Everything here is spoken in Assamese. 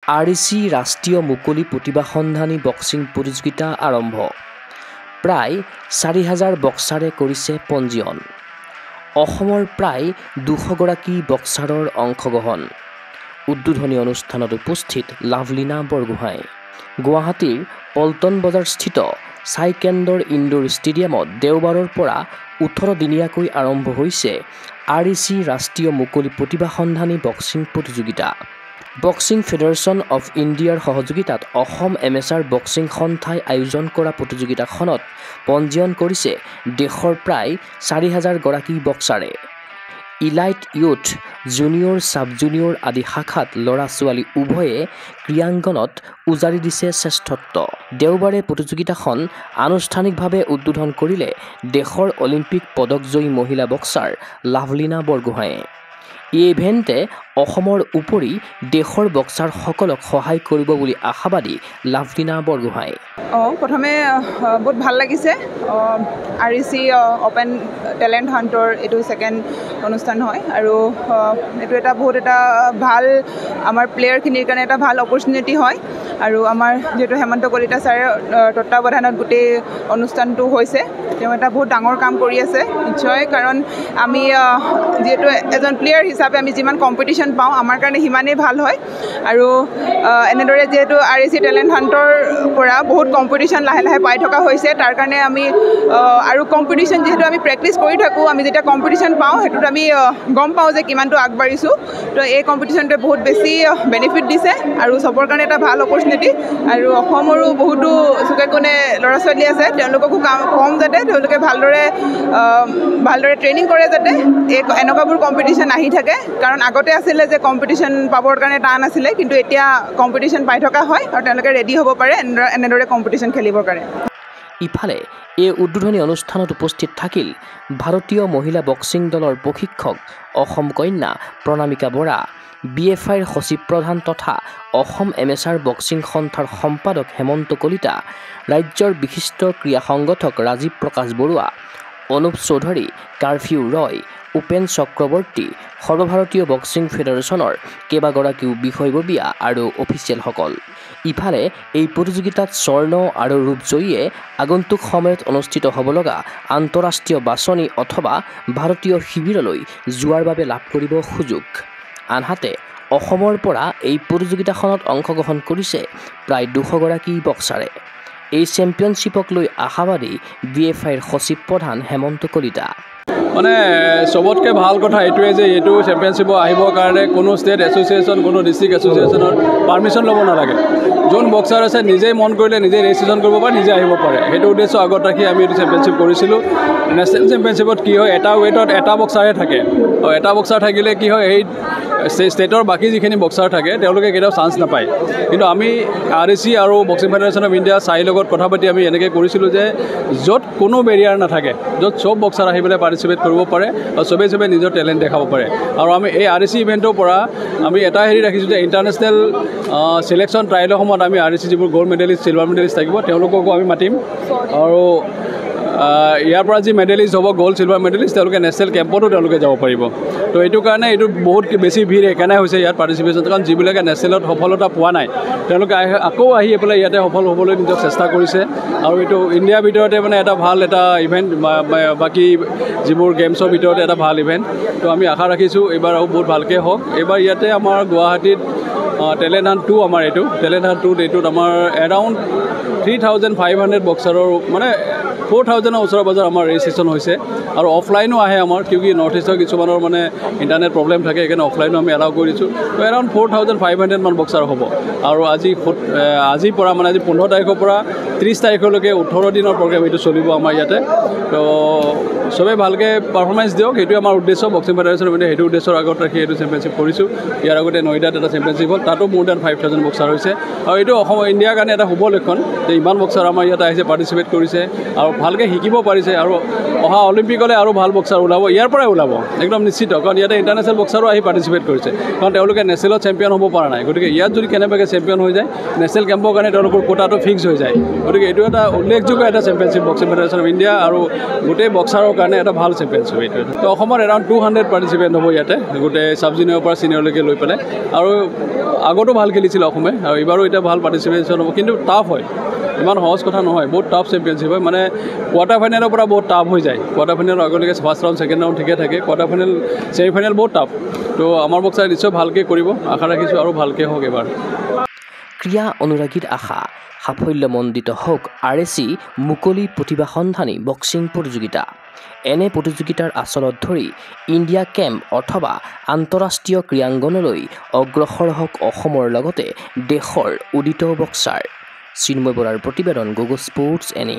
REC ৰাষ্ট্ৰীয় মুকলি প্ৰতিভা সন্ধানী বক্সিং প্ৰতিযোগিতা আৰম্ভ। প্ৰায় 4000 বক্সাৰে কৰিছে পঞ্জীয়ন। অসমৰ প্ৰায় 200 গৰাকী বক্সাৰৰ অংশগ্ৰহণ। উদ্বোধনী অনুষ্ঠানত উপস্থিত লাভলীনা বৰগোহাঁই। গুৱাহাটীৰ পল্টন বজাৰস্থিত চাইকেণ্ডৰ ইনডোৰ ষ্টেডিয়ামত দেওবাৰৰ পৰা 18 দিনীয়াকৈ আৰম্ভ হৈছে REC ৰাষ্ট্ৰীয় মুকলি প্ৰতিভা সন্ধানী বক্সিং প্ৰতিযোগিতা। বক্সিং ফেডাৰেশ্যন অৱ ইণ্ডিয়াৰ সহযোগিতাত অসম এমেচাৰ বক্সিং সন্থাই আয়োজন কৰা প্ৰতিযোগিতাখনত পঞ্জীয়ন কৰিছে দেশৰ প্ৰায় 4000 গৰাকী বক্সাৰে। Elite youth, junior, sub junior আদি শাখাত ল'ৰা-ছোৱালী উভয়ে ক্ৰীড়াংগনত উজাৰি দিছে শ্ৰেষ্ঠত্ব। দেওবাৰে প্ৰতিযোগিতাখন আনুষ্ঠানিকভাৱে উদ্বোধন কৰিলে দেশৰ অলিম্পিক পদকজয়ী মহিলা বক্সাৰ লাভলীনা বৰগোহাঁয়ে। এই ইভেণ্টে অসমৰ উপৰি দেশৰ বক্সাৰসকলক সহায় কৰিব বুলি আশাবাদী লাভলীনা বৰগোহাঁই। প্ৰথমে বহুত ভাল লাগিছে। REC অপেন টেলেণ্ট হাণ্টৰ এইটো ছেকেণ্ড অনুষ্ঠান হয় আৰু এইটো এটা বহুত ভাল আমাৰ প্লেয়াৰখিনিৰ কাৰণে এটা ভাল অপৰচুনিটি হয় আৰু আমাৰ যিহেতু হেমন্ত কলিতা ছাৰে তত্বাৱধানত গোটেই অনুষ্ঠানটো হৈছে, তেওঁ এটা বহুত ডাঙৰ কাম কৰি আছে নিশ্চয়, কাৰণ আমি যিহেতু এজন প্লেয়াৰ হিচাপে আমি যিমান কম্পিটিশ্যন পাওঁ আমাৰ কাৰণে সিমানেই ভাল হয় আৰু এনেদৰে যিহেতু REC টেলেণ্ট হাণ্টৰ পৰা বহুত কম্পিটিশ্যন লাহে লাহে পাই থকা হৈছে, তাৰ কাৰণে আমি আৰু কম্পিটিশ্যন যিহেতু আমি প্ৰেক্টিচ কৰি থাকোঁ, আমি যেতিয়া কম্পিটিশ্যন পাওঁ সেইটোত আমি গম পাওঁ যে কিমানটো আগবাঢ়িছোঁ। তো এই কম্পিটিশ্যনটোৱে বহুত বেছি বেনিফিট দিছে আৰু চবৰ কাৰণে এটা ভাল অপৰচুনিটি আৰু অসমৰো বহুতো চুকে কোণে ল'ৰা ছোৱালী আছে, তেওঁলোককো কম যাতে তেওঁলোকে ভালদৰে ট্ৰেইনিং কৰে, যাতে এনেকুৱাবোৰ কম্পিটিশ্যন আহি থাকে, কাৰণ আগতে আছিলে যে কম্পিটিশ্যন পাবৰ কাৰণে টান আছিলে, কিন্তু এতিয়া কম্পিটিশ্যন পাই থকা হয় আৰু তেওঁলোকে ৰেডি হ'ব পাৰে এনেদৰে কম্পিটিশ্যন খেলিবৰ কাৰণে। ইফালে এই উদ্বোধনী অনুষ্ঠানত উপস্থিত থাকিল ভাৰতীয় মহিলা বক্সিং দলৰ প্ৰশিক্ষক অসম কন্যা প্ৰণামিকা বৰা, BFIৰ সচিব প্ৰধান তথা অসম এমেচাৰ বক্সিং সন্থাৰ সম্পাদক হেমন্ত কলিতা, ৰাজ্যৰ বিশিষ্ট ক্ৰীড়া সংগঠক ৰাজীৱ প্ৰকাশ বৰুৱা, অনুপ চৌধুৰী, কাৰফিউ ৰয়, উপেন চক্ৰৱৰ্তী, সৰ্বভাৰতীয় বক্সিং ফেডাৰেশ্যনৰ কেইবাগৰাকীও বিষয়ববীয়া আৰু অফিচিয়েলসকল। ইফালে এই প্ৰতিযোগিতাত স্বৰ্ণ আৰু ৰূপজয়ীয়ে আগন্তুক সময়ত অনুষ্ঠিত হ'ব লগা আন্তঃৰাষ্ট্ৰীয় বাছনি অথবা ভাৰতীয় শিবিৰলৈ যোৱাৰ বাবে লাভ কৰিব সুযোগ। আনহাতে অসমৰ পৰা এই প্ৰতিযোগিতাখনত অংশগ্ৰহণ কৰিছে প্ৰায় 200 গৰাকী বক্সাৰে। এই চেম্পিয়নশ্বিপক লৈ আশাবাদী BFIৰ সচিব প্ৰধান হেমন্ত কলিতা। মানে চবতকৈ ভাল কথা এইটোৱে যে এইটো চেম্পিয়নশ্বিপ আহিবৰ কাৰণে কোনো ষ্টেট এছ'চিয়েশ্যন, কোনো ডিষ্ট্ৰিক্ট এছ'চিয়েশ্যনৰ পাৰ্মিশ্যন ল'ব নালাগে। যোন বক্সাৰ আছে নিজেই মন কৰিলে নিজে ৰেজিষ্ট্ৰেশ্যন কৰিব পাৰে, নিজে আহিব পাৰে। সেইটো উদ্দেশ্য আগত ৰাখি আমি এইটো চেম্পিয়নশ্বিপ কৰিছিলোঁ। নেশ্যনেল চেম্পিয়নশ্বিপত কি হয়, এটা ৱেইটত এটা বক্সাৰহে থাকে আৰু এটা বক্সাৰ থাকিলে কি হয়, সেই ষ্টেটৰ বাকী যিখিনি বক্সাৰ থাকে তেওঁলোকে কেতিয়াও চান্স নাপায়। কিন্তু আমি REC আৰু বক্সিং ফেডাৰেশ্যন অফ ইণ্ডিয়া চাইৰ লগত কথা পাতি আমি এনেকৈ কৰিছিলোঁ যে য'ত কোনো বেৰিয়াৰ নাথাকে, য'ত চব বক্সাৰ আহি পেলাই পাৰ্টিচিপেট কৰিব পাৰে আৰু চবেই নিজৰ টেলেণ্ট দেখাব পাৰে। আৰু আমি এই REC ইভেণ্টৰ পৰা আমি এটা ৰাখিছোঁ যে ইণ্টাৰনেশ্যনেল ছিলেকশ্যন ট্ৰায়েলৰ সময়ত আমি REC যিবোৰ গ'ল্ড মেডেলিষ্ট, চিলভাৰ মেডেলিষ্ট থাকিব তেওঁলোককো আমি মাতিম আৰু ইয়াৰ পৰা যি মেডেলিষ্ট হ'ব, গ'ল্ড চিলভাৰ মেডেলিষ্ট, তেওঁলোকে নেশ্যনেল কেম্পতো তেওঁলোকে যাব পাৰিব। তো এইটো কাৰণে এইটো বহুত বেছি ভিৰ সেইকাৰণে হৈছে ইয়াত পাৰ্টিচিপেশ্যন, কাৰণ যিবিলাকে নেশ্যনেলত সফলতা পোৱা নাই তেওঁলোকে আকৌ আহি পেলাই ইয়াতে সফল হ'বলৈ নিজক চেষ্টা কৰিছে আৰু এইটো ইণ্ডিয়াৰ ভিতৰতে মানে এটা ভাল এটা ইভেণ্ট, বাকী যিবোৰ গেমছৰ ভিতৰতে এটা ভাল ইভেণ্ট। তো আমি আশা ৰাখিছোঁ এইবাৰ আৰু বহুত ভালকৈ হওক। এইবাৰ ইয়াতে আমাৰ গুৱাহাটীত টেলেণ্ট হাণ্ট 2 আমাৰ এইটো টেলেণ্ট হাণ্ট 2 এইটোত আমাৰ এৰাউণ্ড 3500 বক্সাৰৰ মানে 4000ৰ ওচৰে পাজৰে আমাৰ ৰেজিষ্ট্ৰেশ্যন হৈছে আৰু অফলাইনো আহে আমাৰ, কিউকি নৰ্থ ইষ্টৰ কিছুমানৰ মানে ইণ্টাৰনেট প্ৰব্লেম থাকে, সেইকাৰণে অফলাইনো আমি এলাউ কৰিছোঁ। তো এৰাউণ্ড 4500 মান বক্সাৰ হ'ব আৰু আজিৰ পৰা মানে আজি 15 তাৰিখৰ পৰা 30 তাৰিখলৈকে 18 দিনৰ প্ৰগ্ৰেম এইটো চলিব আমাৰ ইয়াতে। তো চবেই ভালকৈ পাৰফৰ্মেঞ্চ দিয়ক, সেইটোৱে আমাৰ উদ্দেশ্য। বক্সিং ফেডাৰেশ্যনৰ মানে সেইটো উদ্দেশ্যৰ আগত ৰাখি এইটো চেম্পিয়নশ্বিপ কৰিছোঁ। ইয়াৰ আগতে নয়দাত এটা চেম্পিয়নশ্বিপ হ'ল, তাতো মোৰ দেন 5000 বক্সাৰ হৈছে আৰু এইটো অসম ইণ্ডিয়াৰ কাৰণে এটা শুভ লক্ষণ যে ইমান বক্সাৰ আমাৰ ইয়াতে আহিছে, পাৰ্টিচিপেট কৰিছে আৰু ভালকৈ শিকিব পাৰিছে আৰু অহা অলিম্পিকলৈ আৰু ভাল বক্সাৰ ওলাব, ইয়াৰ পৰাই ওলাব একদম নিশ্চিত, কাৰণ ইয়াতে ইণ্টাৰনেশ্যনেল বক্সাৰো আহি পাৰ্টিচিপেট কৰিছে, কাৰণ তেওঁলোকে নেশ্যনেলত চেম্পিয়ন হ'ব পৰা নাই। গতিকে ইয়াত যদি কেনেবাকৈ চেম্পিয়ন হৈ যায়, নেশ্যনেল কেম্পৰ কাৰণে তেওঁলোকৰ কোটাটো ফিক্স হৈ যায়। গতিকে এইটো এটা উল্লেখযোগ্য এটা championship boxing federation of India আৰু গোটেই বক্সাৰৰ কাৰণে এটা ভাল চেম্পিয়নশ্বিপ এইটো। তো অসমত এৰাউণ্ড 200 পাৰ্টিচিপেণ্ট হ'ব ইয়াতে, গোটেই ছাব জুনিয়ৰৰ পৰা ছিনিয়ৰলৈকে লৈ পেলাই আৰু আগতো ভাল খেলিছিল অসমে আৰু এইবাৰো এতিয়া ভাল পাৰ্টিচিপেশ্যন হ'ব কিন্তু টাফ হয় ইমান সহজ কথা নহয় বহুত টাফ চেম্পিয়নশ্বিপ হয় মানে কোৱাৰ্টাৰ ফাইনেলৰ পৰা বহুত টাফ হৈ যায় কোৱাৰ্টাৰ ফাইনেলৰ আগলৈকে ফাৰ্ষ্ট ৰাউণ্ড ছেকেণ্ড ৰাউণ্ড ঠিকে থাকে কোৱাৰ্টাৰ ফাইনেল ছেমি ফাইনেল বহুত টাফ তো আমাৰ বক্সাৰে নিশ্চয় ভালকৈ কৰিব আশা ৰাখিছোঁ আৰু ভালকৈ হওক এবাৰ ক্ৰীড়া অনুৰাগীৰ আশা সাফল্যমণ্ডিত হওক RAC মুকলি প্ৰতিভা সন্ধানী বক্সিং প্ৰতিযোগিতা এনে প্ৰতিযোগিতাৰ আচলত ধৰি ইণ্ডিয়া কেম্প অথবা আন্তঃৰাষ্ট্ৰীয় ক্ৰীড়াংগনলৈ অগ্ৰসৰ হওক অসমৰ লগতে দেশৰ উদিত বক্সাৰ চিন্ময় বৰাৰ প্ৰতিবেদন গোগো স্পৰ্টছ এনে